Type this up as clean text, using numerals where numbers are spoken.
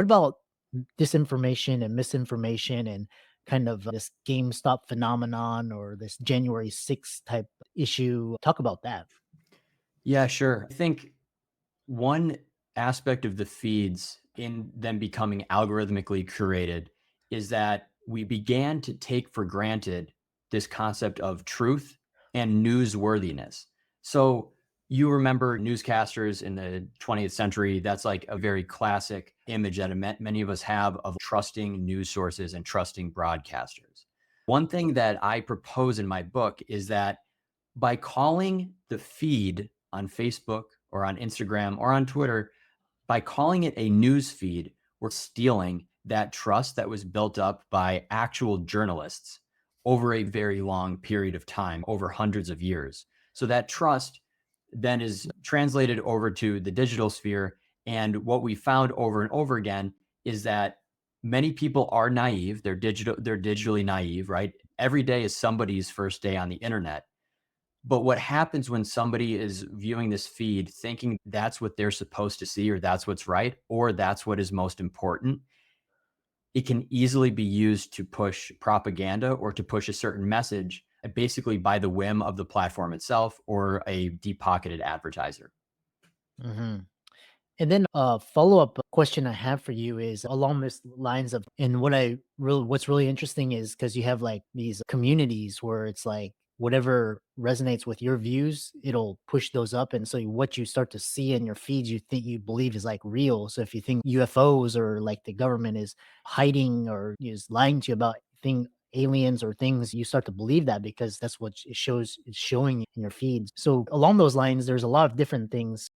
What about disinformation and misinformation and kind of this GameStop phenomenon or this January 6th type issue? Talk about that. Yeah, sure. I think one aspect of the feeds in them becoming algorithmically curated is that we began to take for granted this concept of truth and newsworthiness. So you remember newscasters in the 20th century, that's like a very classic image that many of us have of trusting news sources and trusting broadcasters. One thing that I propose in my book is that by calling the feed on Facebook or on Instagram or on Twitter, by calling it a news feed, we're stealing that trust that was built up by actual journalists over a very long period of time, over hundreds of years. So that trust then is translated over to the digital sphere. And what we found over and over again is that many people are naive. They're digitally naive, right? Every day is somebody's first day on the internet. But what happens when somebody is viewing this feed thinking that's what they're supposed to see or that's what's right or that's what is most important, it can easily be used to push propaganda or to push a certain message, basically by the whim of the platform itself or a deep-pocketed advertiser. Mhm. And then a follow-up question I have for you is along this lines of and what's really interesting is because you have like these communities where it's like whatever resonates with your views, it'll push those up. And so what you start to see in your feeds, you think you believe is like real. So if you think UFOs or like the government is hiding or is lying to you about aliens or things, you start to believe that because that's what it's showing in your feeds. So along those lines, there's a lot of different things